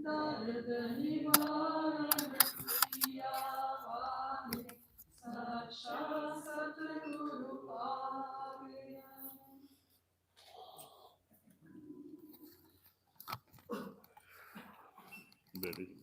दर्द निवारण किया वाले साक्षात सतगुरु आ गया। Very good.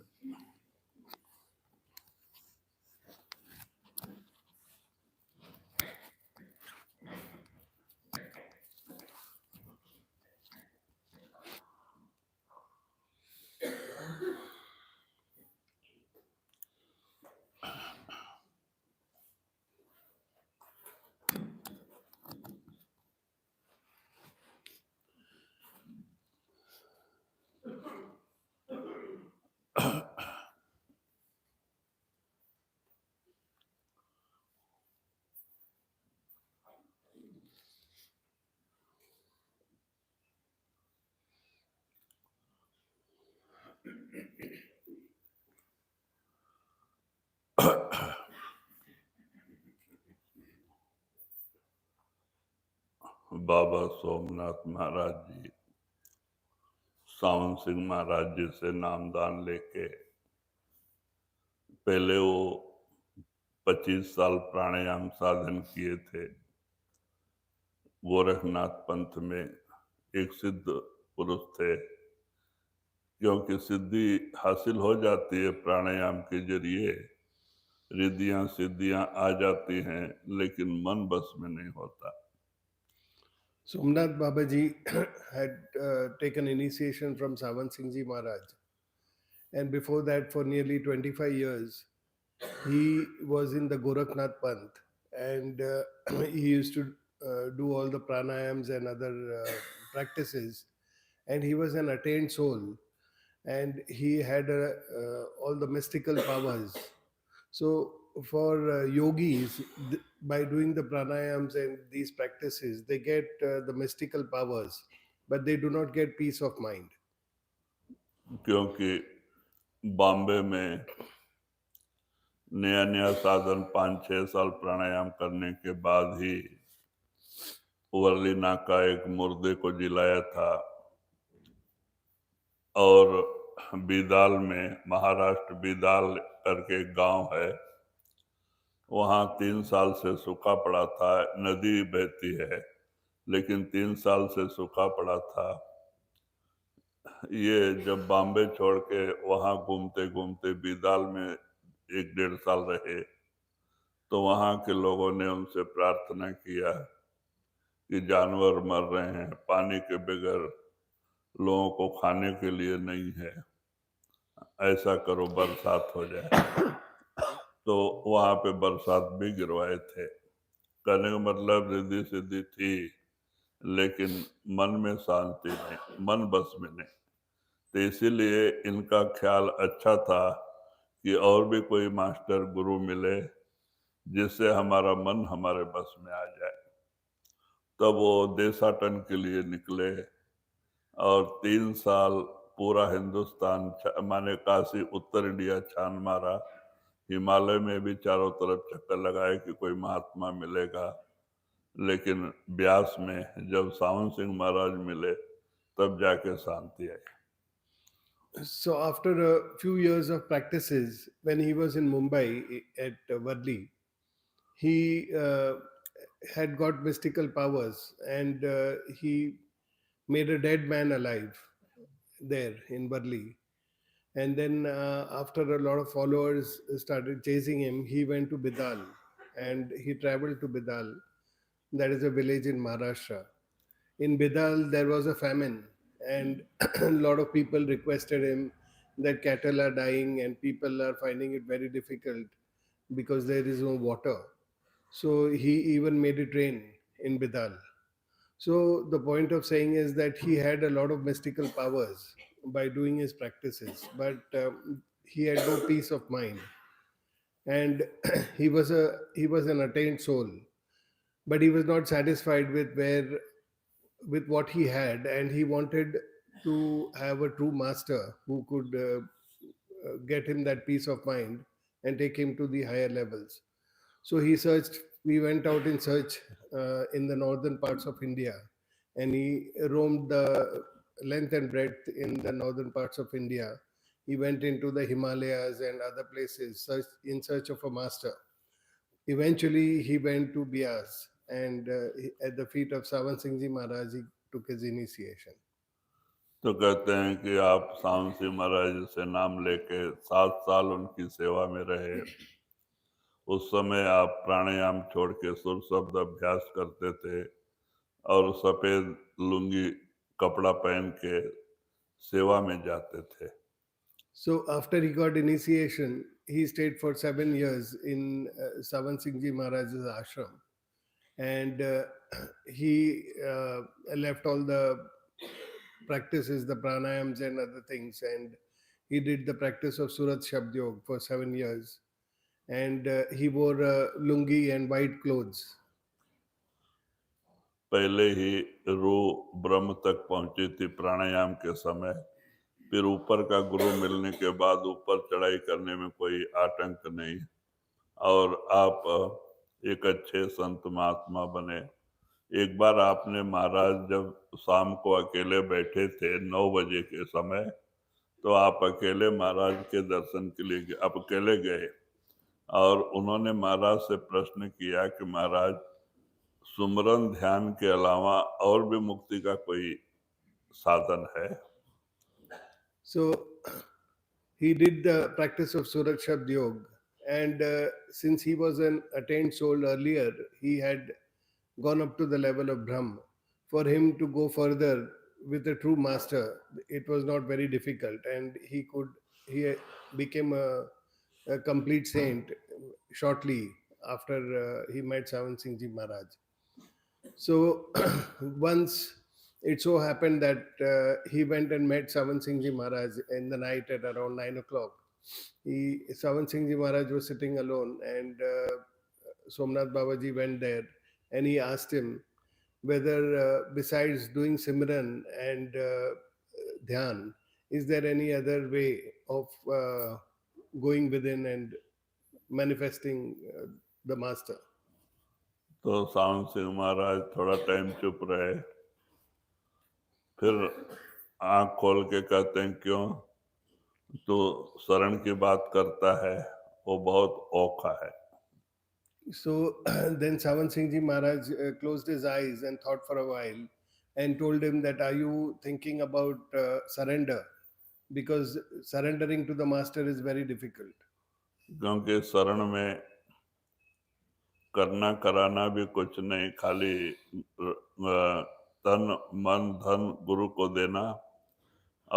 बाबा सोमनाथ महाराज जी सावन सिंह महाराज जी से नामदान लेके पहले वो 25 साल प्राणायाम साधन किए थे। गोरखनाथ पंथ में एक सिद्ध पुरुष थे। क्योंकि सिद्धि हासिल हो जाती है प्राणायाम के जरिए, रिद्धियां सिद्धियां आ जाती हैं, लेकिन मन बस में नहीं होता। Somnath Babaji had taken initiation from Savansinghji Maharaj, and before that, for nearly 25 years, he was in the Gorakhnath Panth, and he used to do all the pranayams and other practices, and he was an attained soul, and he had all the mystical powers. So for yogis, by doing the pranayams and these practices, they get the mystical powers, but they do not get peace of mind. क्योंकि बॉम्बे में नया नया साधन 5-6 साल प्राणायाम करने के बाद ही वर्ली नाका एक मुर्दे को जिलाया था, और बीदाल में, महाराष्ट्र बीदाल करके एक गांव है, वहाँ 3 साल से सूखा पड़ा था। नदी बहती है लेकिन 3 साल से सूखा पड़ा था। ये जब बॉम्बे छोड़ के वहाँ घूमते घूमते बीदाल में 1-1.5 साल रहे, तो वहाँ के लोगों ने उनसे प्रार्थना किया कि जानवर मर रहे हैं, पानी के बगैर लोगों को खाने के लिए नहीं है, ऐसा करो बरसात हो जाए। तो वहाँ पे बरसात भी गिरवाए थे। कहने का मतलब रिद्धि सिद्धि थी, लेकिन मन में शांति नहीं, मन बस में नहीं। तो इसीलिए इनका ख्याल अच्छा था कि और भी कोई मास्टर गुरु मिले जिससे हमारा मन हमारे बस में आ जाए। तब वो देशाटन के लिए निकले और 3 साल पूरा हिंदुस्तान माने काशी उत्तर इंडिया छान मारा। हिमालय में भी चारों तरफ चक्कर लगाए कि कोई महात्मा मिलेगा, लेकिन ब्यास में जब सावन सिंह महाराज मिले तब जाके शांति आई। So after a few years of practices, when he was in Mumbai at Varli, he had got mystical powers, and he made a dead man alive there in Varli. And then after a lot of followers started chasing him, he went to Bidal, and he traveled to Bidal. That is a village in Maharashtra. In Bidal, there was a famine, and a lot of people requested him that cattle are dying and people are finding it very difficult because there is no water. So he even made it rain in Bidal. So the point of saying is that he had a lot of mystical powers by doing his practices, but he had no peace of mind, and he was an attained soul, but he was not satisfied with what he had, and he wanted to have a true master who could get him that peace of mind and take him to the higher levels. So he searched. We went out in search in the northern parts of India, and he roamed the length and breadth in the northern parts of India. He went into the Himalayas and other places in search of a master. Eventually, he went to Bias, and at the feet of Sawan Singh Ji Maharaj, he took his initiation. तो कहते हैं कि आप सावन सिंह महाराज से नाम लेके 7 साल उनकी सेवा में रहे। उस समय आप प्राणायाम छोड़ के सुर शब्द अभ्यास करते थे और सफेद लुंगी कपड़ा पहन के सेवा में जाते थे। So after he got initiation, he stayed for 7 years in Sawan Singh Ji Maharaj's ashram, and he left all the practices, the pranayams and other things, and he did the practice of Surat Shabd Yog for 7 years, and he wore lungi and white clothes. पहले ही रूह ब्रह्म तक पहुंची थी प्राणायाम के समय। फिर ऊपर का गुरु मिलने के बाद ऊपर चढ़ाई करने में कोई आतंक नहीं, और आप एक अच्छे संत महात्मा बने। एक बार आपने महाराज जब शाम को अकेले बैठे थे 9 बजे के समय, तो आप अकेले महाराज के दर्शन के लिए आप अकेले गए और उन्होंने महाराज से प्रश्न किया कि महाराज, सुमरन ध्यान के अलावा और भी मुक्ति का कोई साधन है? So he did the practice of Surat Shabd Yog, and since he was an attained soul earlier, he had gone up to the level of Brahm. For him to go further with a true master, it was not very difficult, and he became a complete saint shortly after he met Savan Singh Ji Maharaj. So once it so happened that he went and met Savan Singh Ji Maharaj in the night at around 9 o'clock. Savan Singh Ji Maharaj was sitting alone, and Somnath Babaji went there, and he asked him whether besides doing Simran and Dhyan, is there any other way of going within and manifesting the master? तो सावन सिंह महाराज थोड़ा time चुप रहे, फिर आंख खोल के कहते हैं, क्यों? तो शरण की बात करता है, वो बहुत औखा है। So then Savan Singh Ji Maharaj closed his eyes and thought for a while and told him that, are you thinking about surrender? Because surrendering to the master is very difficult. क्योंकि शरण में करना कराना भी कुछ नहीं, खाली तन मन धन गुरु को देना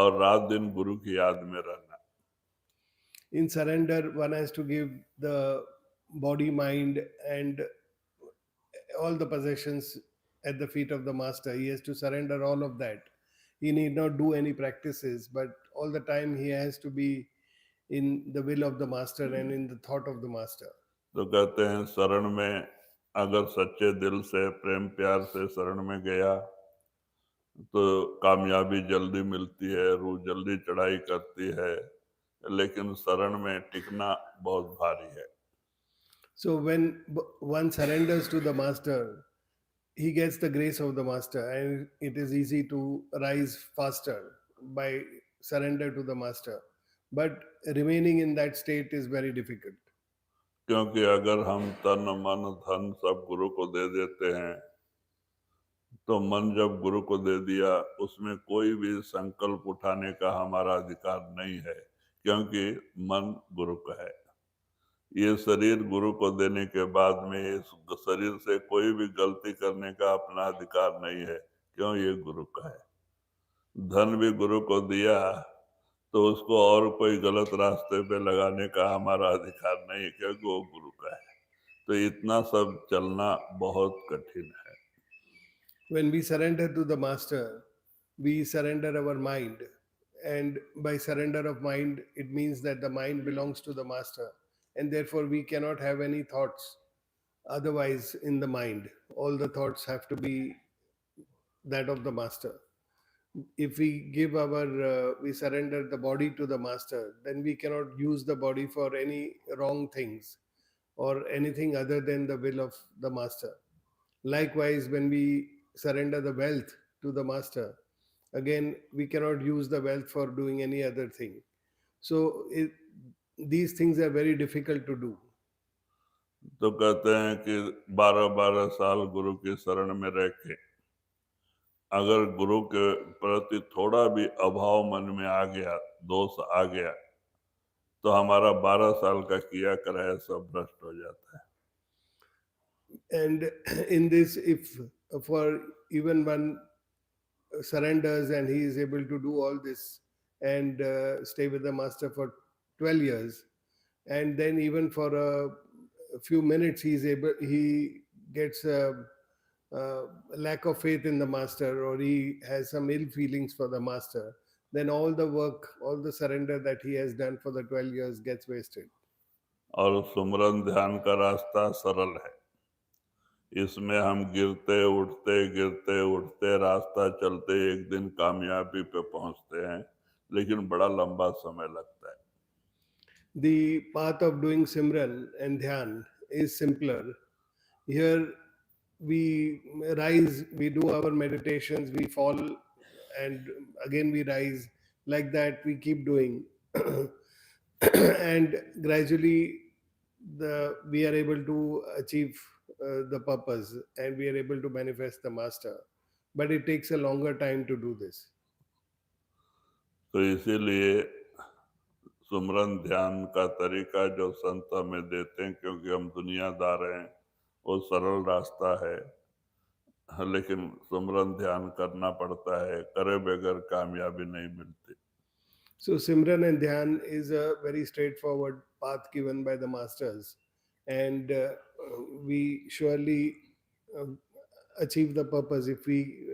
और रात दिन गुरु की याद में रहना। In surrender, one has to give the body, mind, and all the possessions at the feet of the master. He has to surrender all of that. He need not do any practices, but all the time he has to be in the will of the master and in the thought of the master. तो कहते हैं शरण में अगर सच्चे दिल से प्रेम प्यार से शरण में गया तो कामयाबी जल्दी मिलती है, रूह जल्दी चढ़ाई करती है, लेकिन शरण में टिकना बहुत भारी है। So when one surrenders to the master, he gets the grace of the master, and it is easy to rise faster by surrender to the master. But remaining in that state is very difficult. क्योंकि अगर हम तन मन धन सब गुरु को दे देते हैं, तो मन जब गुरु को दे दिया, उसमें कोई भी संकल्प उठाने का हमारा अधिकार नहीं है, क्योंकि मन गुरु का है। ये शरीर गुरु को देने के बाद में इस शरीर से कोई भी गलती करने का अपना अधिकार नहीं है, क्यों? ये गुरु का है। धन भी गुरु को दिया तो उसको और कोई गलत रास्ते पे लगाने का हमारा अधिकार नहीं है, क्योंकि वो गुरु का है। तो इतना सब चलना बहुत कठिन है। When we surrender to the master, we surrender our mind, and by surrender of mind, it means that the mind belongs to the master, and therefore we cannot have any thoughts otherwise in the mind. All the thoughts have to be that of the master. If we give we surrender the body to the master, then we cannot use the body for any wrong things or anything other than the will of the master. Likewise, when we surrender the wealth to the master, again we cannot use the wealth for doing any other thing. So these things are very difficult to do. तो कहते हैं कि 12-12 साल गुरु की शरण में रह के अगर गुरु के प्रति थोड़ा भी अभाव मन में आ गया, दोष आ गया, तो हमारा 12 साल का किया कराया सब भ्रष्ट हो जाता है. And in this, if for even one surrenders and he is able to do all this and stay with the master for 12 years, and then even for a few minutes he gets a lack of faith in the master, or he has some ill feelings for the master, then all the work, all the surrender that he has done for the 12 years gets wasted. और सुमरन ध्यान का रास्ता सरल है. इसमें हम गिरते उठते रास्ता चलते एक दिन कामयाबी पे पहुंचते हैं, लेकिन बड़ा लंबा समय लगता है. The path of doing Simran and Dhyan is simpler. Here we rise, we do our meditations, we fall, and again we rise. Like that, we keep doing. And gradually, we are able to achieve the purpose, and we are able to manifest the master. But it takes a longer time to do this. तो इसीलिए सुमरन ध्यान का तरीका जो संत हमें देते हैं, क्योंकि हम दुनियादार हैं, वो सरल रास्ता है, लेकिन सुमरन ध्यान करना पड़ता है, करे बगैर कामयाबी नहीं मिलती. So Simran and Dhyan is a very straightforward path given by the masters, and we surely achieve the purpose if we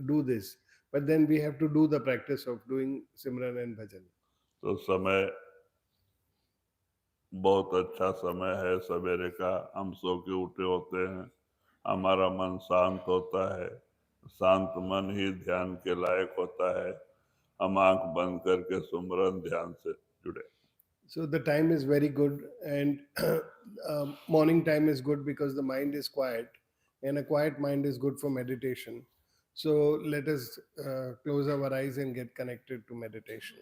do this. But then we have to do the practice of doing Simran and Bhajan. तो समय बहुत अच्छा समय है सवेरे का. हम सो के उठे होते हैं, हमारा मन शांत होता है, शांत मन ही ध्यान के लायक होता है. हम आंख बंद करके सुमरन ध्यान से जुड़े. So the time is very good, and morning time is good because the mind is quiet, and a quiet mind is good for meditation. So let us close our eyes and get connected to meditation.